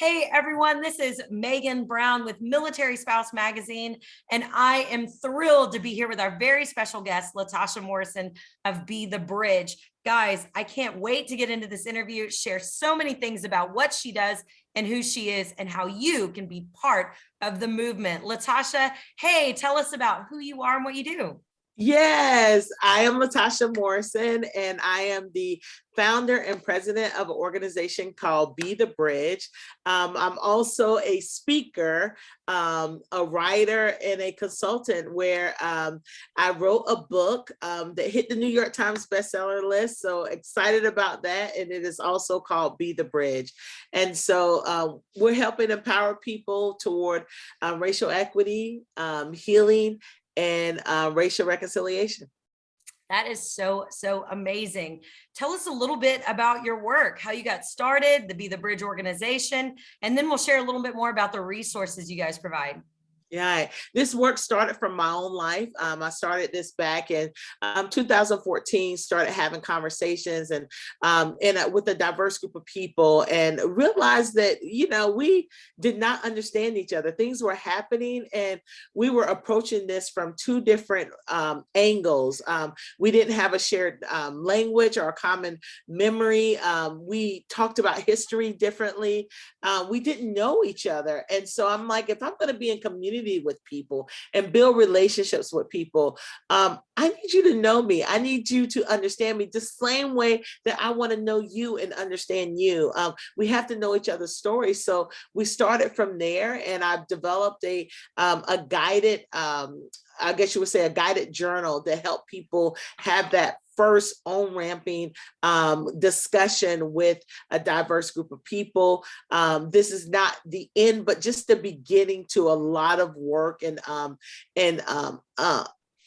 Hey everyone, this is Megan Brown with Military Spouse Magazine, and I am thrilled to be here with our very special guest, Latasha Morrison of Be the Bridge. Guys, I can't wait to get into this interview, share so many things about what she does and who she is and how you can be part of the movement. Latasha, hey, tell us about who you are and what you do. Yes, I am Latasha Morrison, and I am the founder and president of an organization called Be the Bridge. I'm also a speaker, a writer, and a consultant where I wrote a book that hit the New York Times bestseller list. So excited about that. And it is also called Be the Bridge. And so we're helping empower people toward racial equity, healing, and racial reconciliation. That is so amazing. Tell us a little bit about your work, how you got started, the Be the Bridge organization, and then we'll share a little bit more about the resources you guys provide. Yeah, this work started from my own life. I started this back in 2014, started having conversations and with a diverse group of people and realized that, we did not understand each other. Things were happening and we were approaching this from two different angles. We didn't have a shared language or a common memory. We talked about history differently. We didn't know each other. And so I'm like, if I'm going to be in community with people and build relationships with people, I need you to know me. I need you to understand me the same way that I want to know you and understand you. We have to know each other's stories. So we started from there, and I've developed a guided, I guess you would say, a guided journal to help people have that first on-ramping discussion with a diverse group of people. This is not the end, but just the beginning to a lot of work and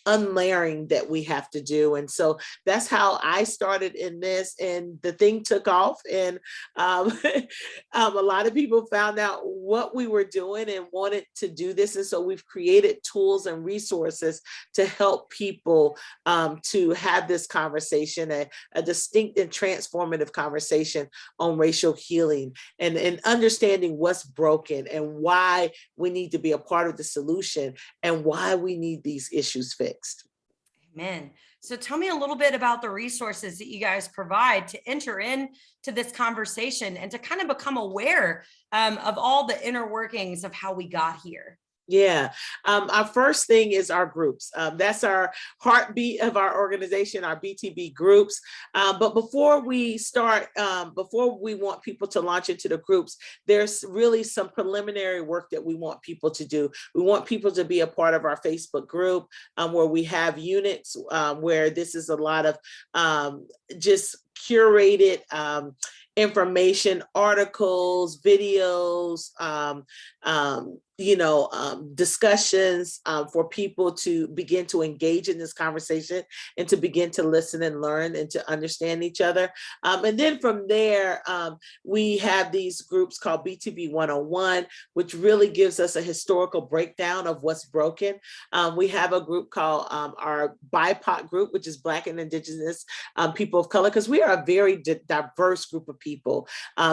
unlayering that we have to do. And so that's how I started in this, and the thing took off, and a lot of people found out what we were doing and wanted to do this. And so we've created tools and resources to help people to have this conversation, a distinct and transformative conversation on racial healing and understanding what's broken and why we need to be a part of the solution and why we need these issues fixed. Amen. So tell me a little bit about the resources that you guys provide to enter into this conversation and to kind of become aware of all the inner workings of how we got here. Yeah, our first thing is our groups. That's our heartbeat of our organization, our BTB groups. But before we start, before we want people to launch into the groups, there's really some preliminary work that we want people to do. We want people to be a part of our Facebook group, where we have units where this is a lot of just curated information, articles, videos, discussions for people to begin to engage in this conversation and to begin to listen and learn and to understand each other. And then from there, we have these groups called BTB 101, which really gives us a historical breakdown of what's broken. We have a group called our BIPOC group, which is Black and Indigenous people of color, because we are a very diverse group of people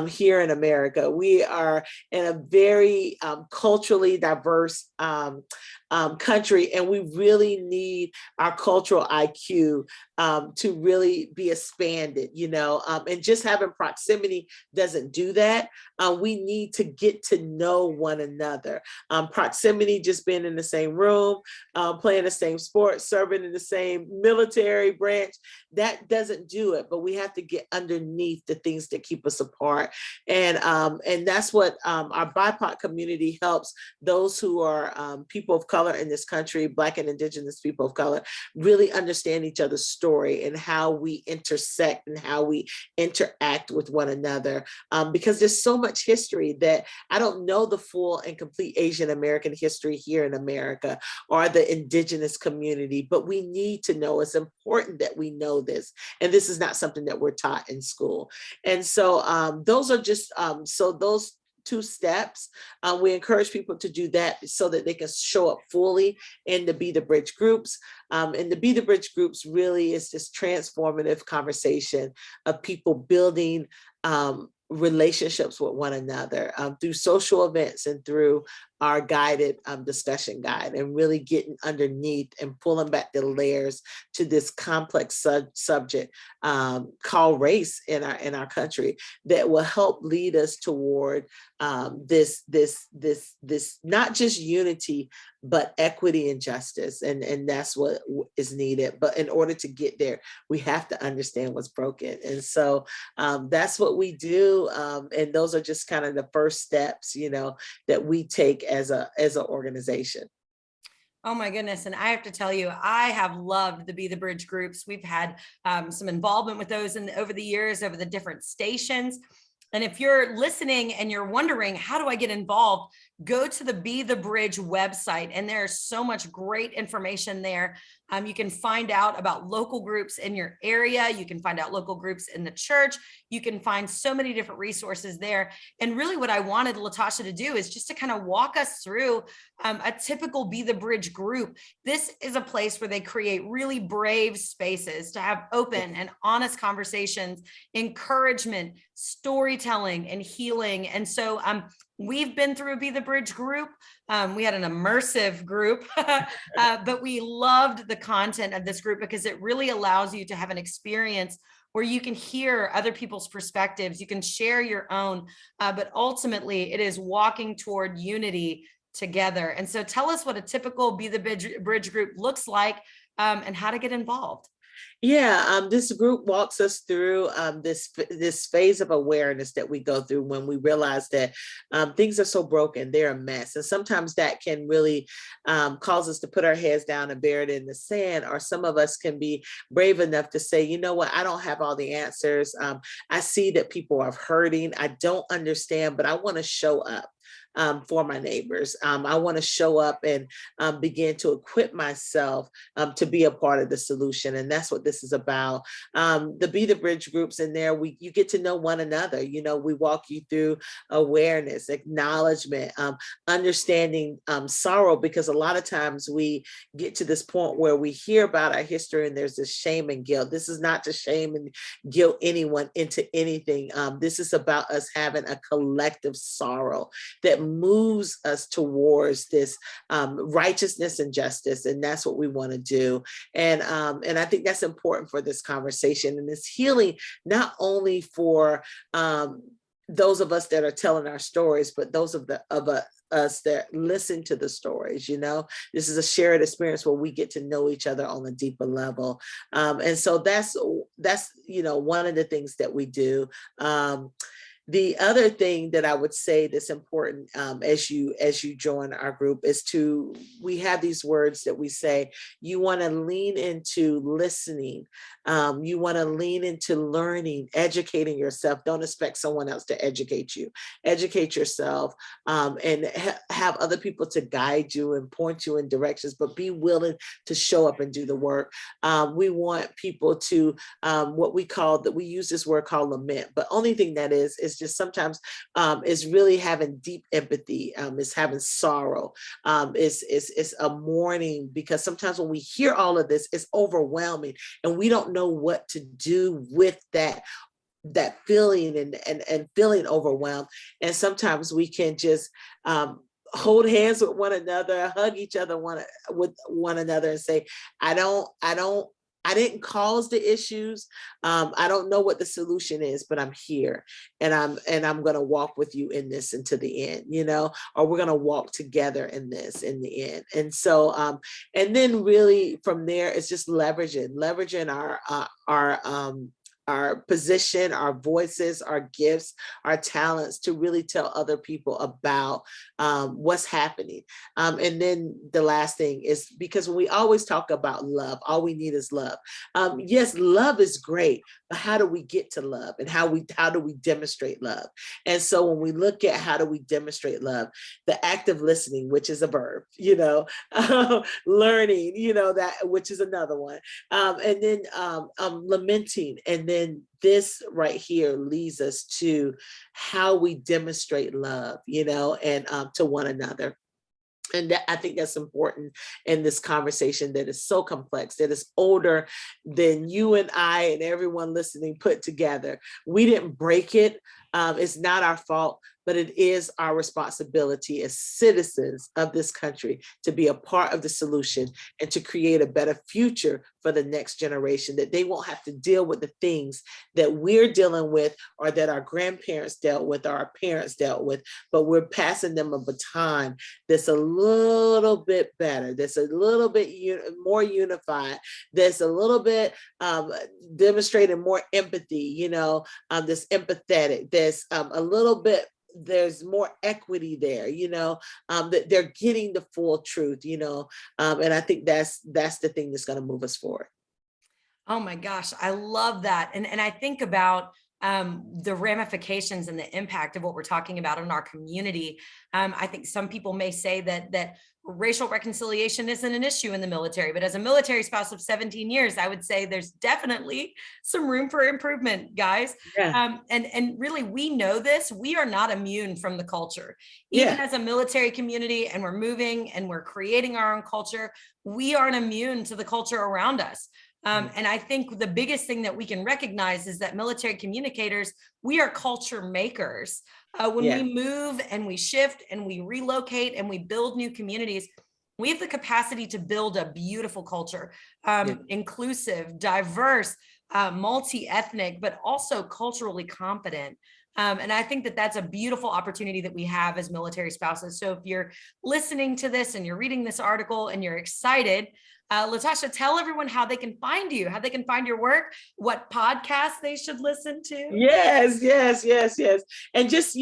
here in America. We are in a very culturally diverse country, and we really need our cultural IQ to really be expanded, and just having proximity doesn't do that. We need to get to know one another. Proximity, just being in the same room, playing the same sport, serving in the same military branch, that doesn't do it. But we have to get underneath the things that keep us apart. And that's what our BIPOC community helps those who are people of color in this country, Black and Indigenous people of color, really understand each other's story and how we intersect and how we interact with one another. Because there's so much history that I don't know the full and complete Asian American history here in America or the Indigenous community, but we need to know. It's important that we know this. And this is not something that we're taught in school. And so those are just, so those two steps. We encourage people to do that so that they can show up fully in the Be the Bridge groups. And the Be the Bridge groups really is this transformative conversation of people building relationships with one another through social events and through our guided discussion guide, and really getting underneath and pulling back the layers to this complex subject called race in our country, that will help lead us toward this not just unity, but equity and justice. And that's what is needed. But in order to get there, we have to understand what's broken. And so that's what we do. And those are just kind of the first steps, that we take as an organization. Oh my goodness. And I have to tell you, I have loved the Be the Bridge groups. We've had some involvement with those over the years, over the different stations. And if you're listening and you're wondering, how do I get involved? Go to the Be the Bridge website, and there's so much great information there. You can find out about local groups in your area. You can find out local groups in the church. You can find so many different resources there. And really what I wanted Latasha to do is just to kind of walk us through a typical Be the Bridge group. This is a place where they create really brave spaces to have open and honest conversations, encouragement, storytelling, and healing. And so we've been through a Be the Bridge group. We had an immersive group, but we loved the content of this group because it really allows you to have an experience where you can hear other people's perspectives. You can share your own, but ultimately it is walking toward unity together. And so tell us what a typical Be the Bridge group looks like, and how to get involved. Yeah, this group walks us through this phase of awareness that we go through when we realize that things are so broken, they're a mess. And sometimes that can really cause us to put our heads down and bury it in the sand, or some of us can be brave enough to say, you know what, I don't have all the answers. I see that people are hurting. I don't understand, but I want to show up for my neighbors. I want to show up and begin to equip myself to be a part of the solution. And that's what this is about. The Be the Bridge groups in there, you get to know one another. We walk you through awareness, acknowledgement, understanding sorrow, because a lot of times we get to this point where we hear about our history and there's this shame and guilt. This is not to shame and guilt anyone into anything. This is about us having a collective sorrow that moves us towards this righteousness and justice. And that's what we want to do. And I think that's important for this conversation, and this healing, not only for those of us that are telling our stories, but those of us that listen to the stories. This is a shared experience where we get to know each other on a deeper level. And so that's one of the things that we do. The other thing that I would say that's important as you join our group is we have these words that we say. You want to lean into listening. You want to lean into learning, educating yourself. Don't expect someone else to educate you. Educate yourself and have other people to guide you and point you in directions, but be willing to show up and do the work. We want people to we use this word called lament, but only thing that is just sometimes is really having deep empathy, is having sorrow, is a mourning, because sometimes when we hear all of this, it's overwhelming and we don't know what to do with that feeling and feeling overwhelmed. And sometimes we can just hold hands with one another, hug each other with one another and say, I didn't cause the issues. I don't know what the solution is, but I'm here, and I'm going to walk with you in this until the end, or we're going to walk together in this in the end. And so, and then really from there, it's just leveraging our position, our voices, our gifts, our talents to really tell other people about what's happening. And then the last thing is, because when we always talk about love, all we need is love. Yes, love is great, but how do we get to love, and how do we demonstrate love? And so when we look at how do we demonstrate love, the act of listening, which is a verb, learning, that, which is another one, and then lamenting, and then this right here leads us to how we demonstrate love, and to one another. And I think that's important in this conversation that is so complex, that is older than you and I and everyone listening put together. We didn't break it. It's not our fault, but it is our responsibility as citizens of this country to be a part of the solution and to create a better future for the next generation, that they won't have to deal with the things that we're dealing with or that our grandparents dealt with or our parents dealt with, but we're passing them a baton that's a little bit better, that's a little bit more unified, that's a little bit demonstrating more empathy, that's empathetic, that's a little bit, there's more equity there, that they're getting the full truth, and I think that's the thing that's going to move us forward. Oh my gosh, I love that. And I think about the ramifications and the impact of what we're talking about in our community. I think some people may say that racial reconciliation isn't an issue in the military, but as a military spouse of 17 years, I would say there's definitely some room for improvement, guys. Yeah. And really, we know this. We are not immune from the culture, even Yeah. as a military community, and we're moving and we're creating our own culture. We aren't immune to the culture around us. And I think the biggest thing that we can recognize is that military communicators, we are culture makers. When Yeah. we move and we shift and we relocate and we build new communities, we have the capacity to build a beautiful culture, Yeah. inclusive, diverse, multi-ethnic, but also culturally competent. And I think that that's a beautiful opportunity that we have as military spouses. So if you're listening to this and you're reading this article and you're excited, Latasha, tell everyone how they can find you, how they can find your work, what podcasts they should listen to. Yes, yes, yes, yes. And just,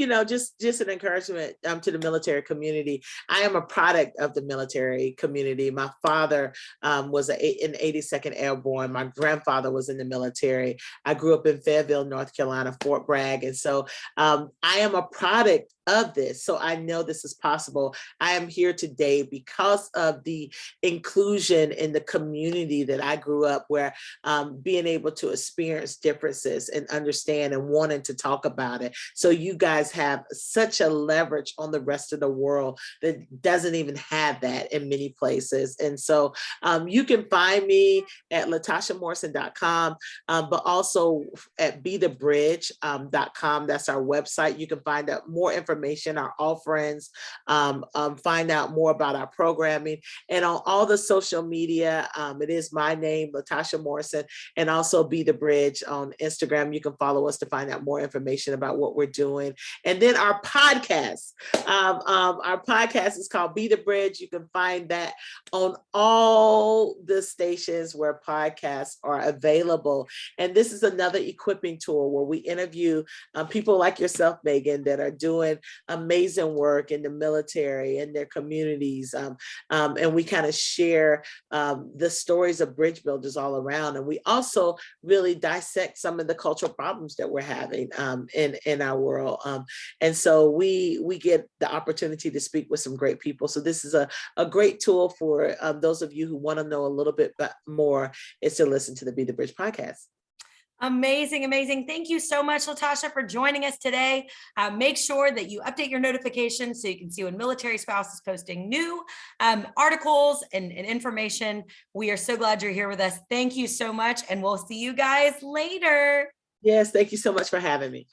just an encouragement to the military community. I am a product of the military community. My father was an 82nd Airborne. My grandfather was in the military. I grew up in Fayetteville, North Carolina, Fort Bragg. And so I am a product of this. So I know this is possible. I am here today because of the inclusion in the community that I grew up, where being able to experience differences and understand and wanting to talk about it. So you guys have such a leverage on the rest of the world that doesn't even have that in many places. And so you can find me at latashamorrison.com, but also at bethebridge.com. That's our website. You can find out more information, our offerings, find out more about our programming, and on all the social media. It is my name, Latasha Morrison, and also Be the Bridge on Instagram. You can follow us to find out more information about what we're doing. And then our podcast. Our podcast is called Be the Bridge. You can find that on all the stations where podcasts are available. And this is another equipping tool where we interview people like yourself, Megan, that are doing amazing work in the military and their communities. And we kind of share the stories of bridge builders all around. And we also really dissect some of the cultural problems that we're having in our world. And so we get the opportunity to speak with some great people. So this is a great tool for those of you who want to know a little bit more, is to listen to the Be the Bridge podcast. Amazing, amazing. Thank you so much, Latasha, for joining us today. Make sure that you update your notifications so you can see when Military Spouse is posting new articles and information. We are so glad you're here with us. Thank you so much, and we'll see you guys later. Yes, thank you so much for having me.